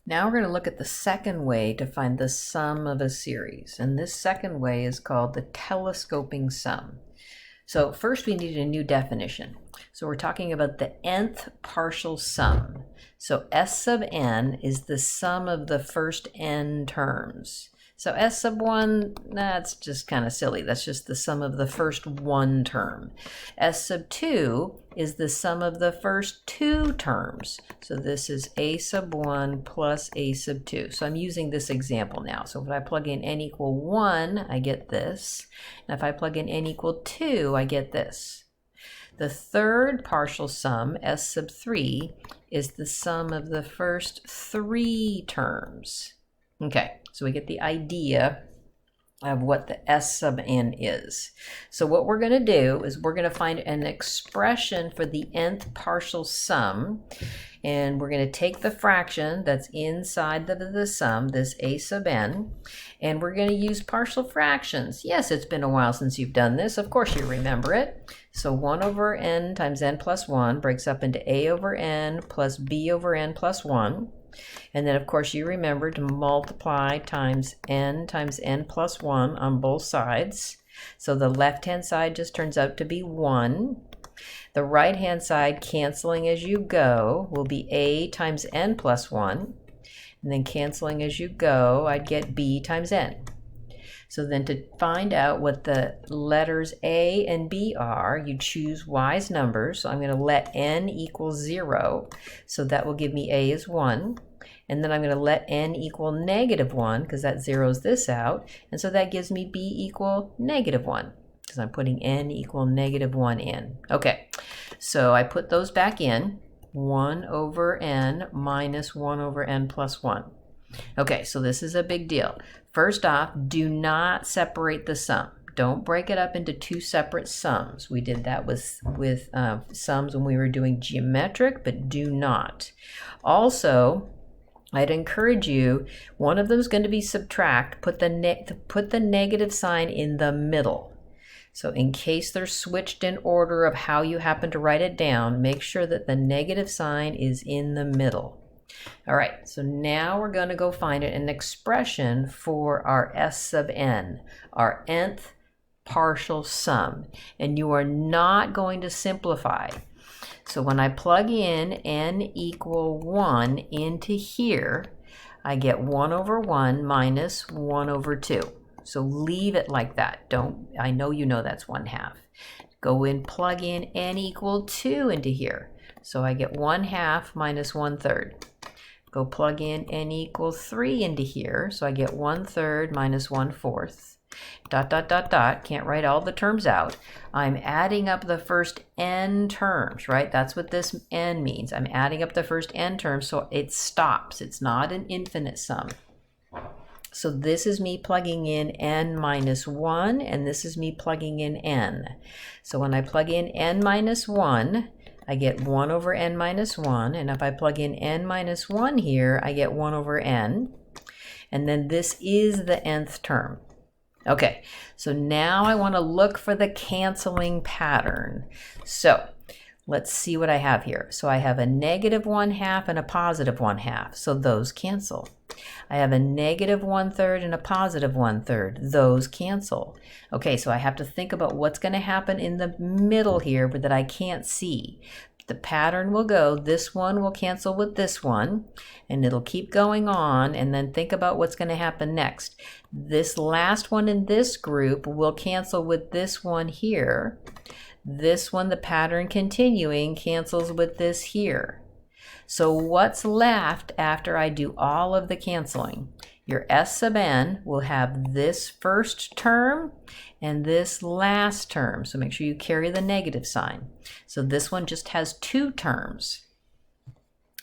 Now we're going to look at the second way to find the sum of a series. And this second way is called the telescoping sum. So first we need a new definition. So we're talking about the nth partial sum. So S sub n is the sum of the first n terms. So S sub 1, that's just kind of silly. That's just the sum of the first one term. S sub 2 is the sum of the first two terms. So this is A sub 1 plus A sub 2. So I'm using this example now. So if I plug in n equal 1, I get this. And if I plug in n equal 2, I get this. The third partial sum, S sub 3, is the sum of the first three terms. Okay, so we get the idea of what the S sub n is. So what we're going to do is we're going to find an expression for the nth partial sum, and we're going to take the fraction that's inside the sum, this A sub n, and we're going to use partial fractions. Yes, it's been a while since you've done this. Of course you remember it. So 1 over n times n plus 1 breaks up into A over n plus B over n plus 1. And then, of course, you remember to multiply times n plus 1 on both sides. So the left-hand side just turns out to be 1. The right-hand side, canceling as you go, will be a times n plus 1. And then canceling as you go, I'd get b times n. So then to find out what the letters A and B are, you choose wise numbers. So I'm going to let n equal 0. So that will give me A is 1. And then I'm going to let n equal negative 1 because that zeroes this out. And so that gives me B equal negative 1 because I'm putting n equal negative 1 in. Okay, so I put those back in. 1 over n minus 1 over n plus 1. Okay, so this is a big deal. First off, do not separate the sum. Don't break it up into two separate sums. We did that with sums when we were doing geometric, but do not. Also, I'd encourage you, one of them is going to be subtract, put the negative sign in the middle. So in case they're switched in order of how you happen to write it down, make sure that the negative sign is in the middle. All right, so now we're going to go find an expression for our S sub n, our nth partial sum. And you are not going to simplify. So when I plug in n equal 1 into here, I get 1 over 1 minus 1 over 2. So leave it like that. I know you know that's 1/2. Go in, plug in n equal 2 into here. So I get 1/2 minus 1/3. Go plug in n equal 3 into here. So I get 1/3 minus 1/4. Dot, dot, dot, dot. Can't write all the terms out. I'm adding up the first n terms, right? That's what this n means. I'm adding up the first n terms, so it stops. It's not an infinite sum. So this is me plugging in n minus 1, and this is me plugging in n. So when I plug in n minus 1, I get 1 over n minus 1, and if I plug in n minus 1 here, I get 1 over n. And then this is the nth term. Okay, so now I want to look for the canceling pattern. So let's see what I have here. So I have a negative 1/2 and a positive 1/2, so those cancel. I have a negative 1/3 and a positive 1/3, those cancel. Okay, so I have to think about what's going to happen in the middle here but that I can't see. The pattern will go, this one will cancel with this one, and it'll keep going on, and then think about what's going to happen next. This last one in this group will cancel with this one here. This one, the pattern continuing, cancels with this here. So what's left after I do all of the canceling? Your S sub n will have this first term and this last term. So make sure you carry the negative sign. So this one just has two terms.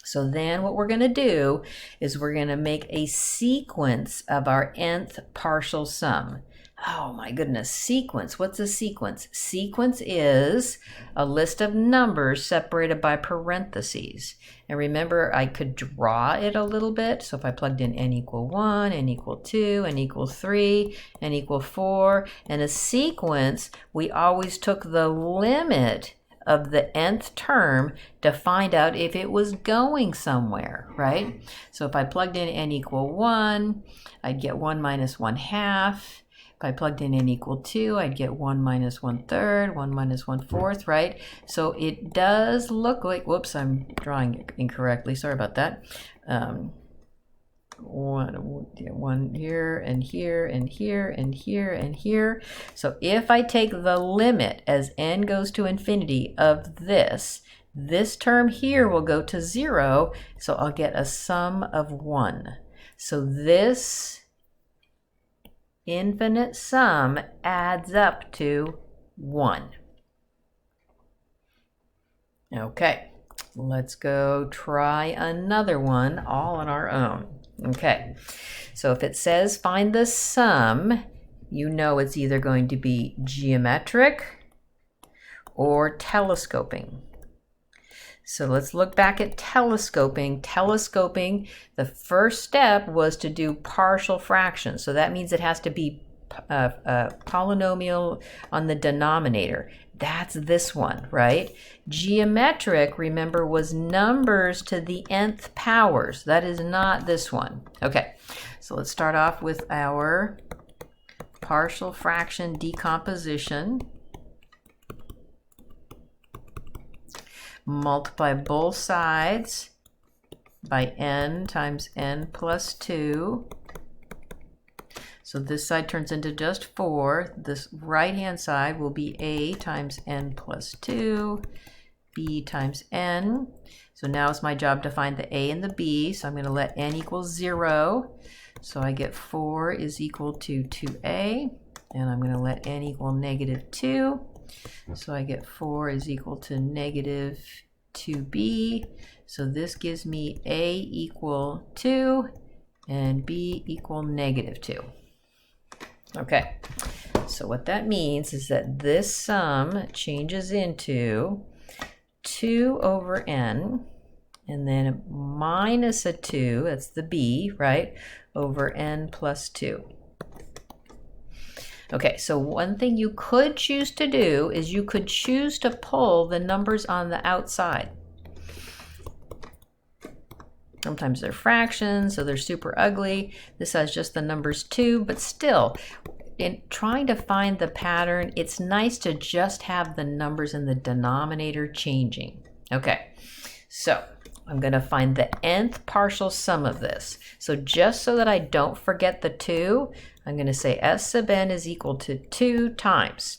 So then what we're going to do is we're going to make a sequence of our nth partial sum. Oh my goodness, sequence. What's a sequence? Sequence is a list of numbers separated by parentheses. And remember, I could draw it a little bit. So if I plugged in n equal 1, n equal 2, n equal 3, n equal 4, and a sequence, we always took the limit of the nth term to find out if it was going somewhere, right? So if I plugged in n equal 1, I'd get 1 minus 1/2. If I plugged in n equal 2, I'd get 1 minus 1/3, 1 minus 1/4, right? So it does look like, whoops, I'm drawing incorrectly. Sorry about that. One here and here and here and here and here. So if I take the limit as n goes to infinity of this term here will go to 0, so I'll get a sum of 1. So this infinite sum adds up to 1. Okay, let's go try another one all on our own. Okay, so if it says find the sum, you know it's either going to be geometric or telescoping. So let's look back at telescoping. Telescoping, the first step was to do partial fractions. So that means it has to be a polynomial on the denominator. That's this one, right? Geometric, remember, was numbers to the nth powers. That is not this one. Okay, so let's start off with our partial fraction decomposition. Multiply both sides by n times n plus 2. So this side turns into just 4. This right-hand side will be a times n plus 2, b times n. So now it's my job to find the a and the b. So I'm going to let n equal 0. So I get 4 is equal to 2a. And I'm going to let n equal negative 2. So I get 4 is equal to negative 2b. So this gives me a equal 2 and b equal negative 2. Okay, so what that means is that this sum changes into 2 over n, and then minus a 2, that's the b, right, over n plus 2. Okay, so one thing you could choose to do is you could choose to pull the numbers on the outside. Sometimes they're fractions, so they're super ugly. This has just the numbers 2, but still, in trying to find the pattern, it's nice to just have the numbers in the denominator changing. Okay, so I'm going to find the nth partial sum of this. So just so that I don't forget the 2, I'm going to say S sub n is equal to 2 times.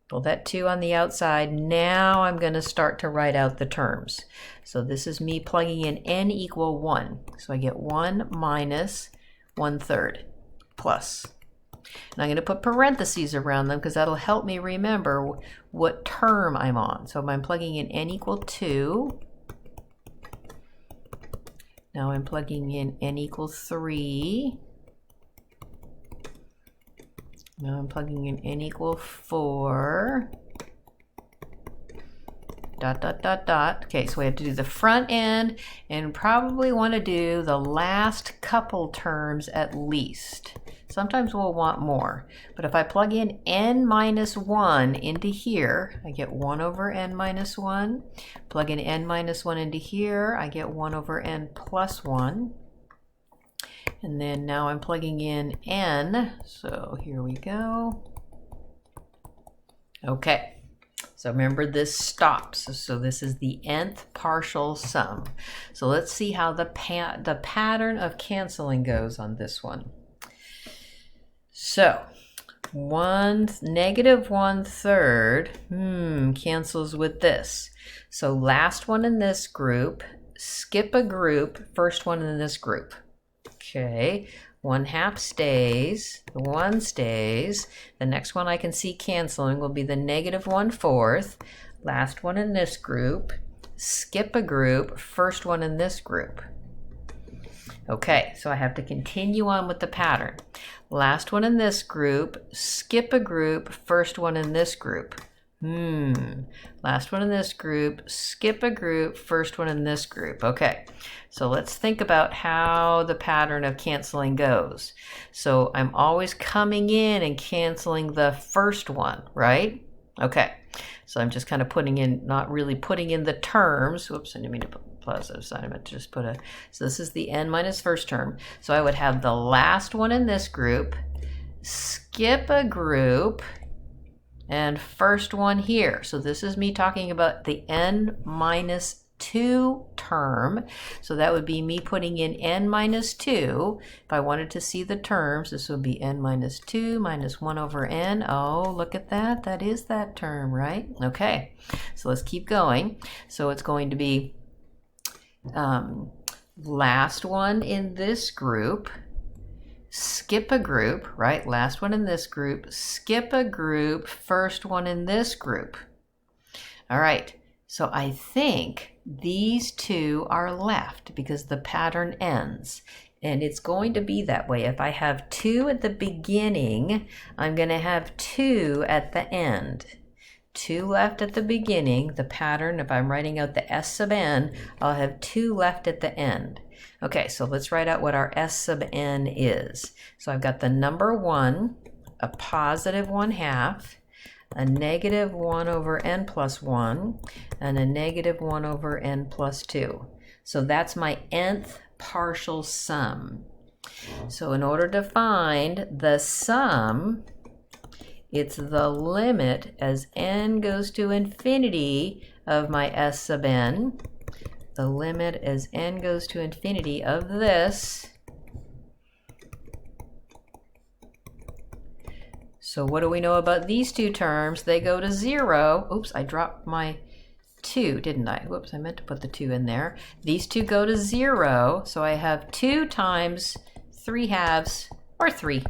Pull that 2 on the outside. Now I'm going to start to write out the terms. So this is me plugging in n equal 1. So I get 1 minus 1/3 plus. And I'm going to put parentheses around them because that'll help me remember what term I'm on. So I'm plugging in n equal 2. Now I'm plugging in n equal 3. Now I'm plugging in n equal 4. Dot, dot, dot, dot. Okay, so we have to do the front end and probably want to do the last couple terms at least. Sometimes we'll want more. But if I plug in n minus 1 into here, I get 1 over n minus 1. Plug in n minus 1 into here, I get 1 over n plus 1. And then now I'm plugging in n, so here we go. Okay, so remember this stops, so this is the nth partial sum. So let's see how the pattern of canceling goes on this one. So negative 1/3 cancels with this. So last one in this group, skip a group, first one in this group. Okay, 1/2 stays, the 1 stays. The next one I can see canceling will be the negative 1/4. Last one in this group, skip a group, first one in this group. Okay, so I have to continue on with the pattern. Last one in this group, skip a group, first one in this group. Last one in this group, skip a group, first one in this group. Okay, so let's think about how the pattern of canceling goes. So I'm always coming in and canceling the first one, right? Okay, So I'm just kind of putting in, not really putting in the terms. Whoops, I didn't mean to put positive sign. I meant to just put a, so this is the n minus first term. So I would have the last one in this group, skip a group, and first one here. So this is me talking about the n minus 2 term. So that would be me putting in n minus 2. If I wanted to see the terms, this would be n minus 2 minus 1 over n. Oh, look at that. That is that term, right? Okay, so let's keep going. So it's going to be last one in this group, skip a group, right? Last one in this group, skip a group, first one in this group. All right, so I think these two are left because the pattern ends. And it's going to be that way. If I have 2 at the beginning, I'm going to have 2 at the end. 2 left at the beginning. The pattern, if I'm writing out the S sub n, I'll have 2 left at the end. Okay, so let's write out what our S sub n is. So I've got the number 1, a positive 1/2, a negative 1 over n plus 1, and a negative 1 over n plus 2. So that's my nth partial sum. So in order to find the sum, it's the limit as n goes to infinity of my S sub n, the limit as n goes to infinity of this. So what do we know about these two terms? They go to 0. Oops, I dropped my 2, didn't I? Whoops, I meant to put the 2 in there. These two go to 0, so I have 2 times 3/2, or 3.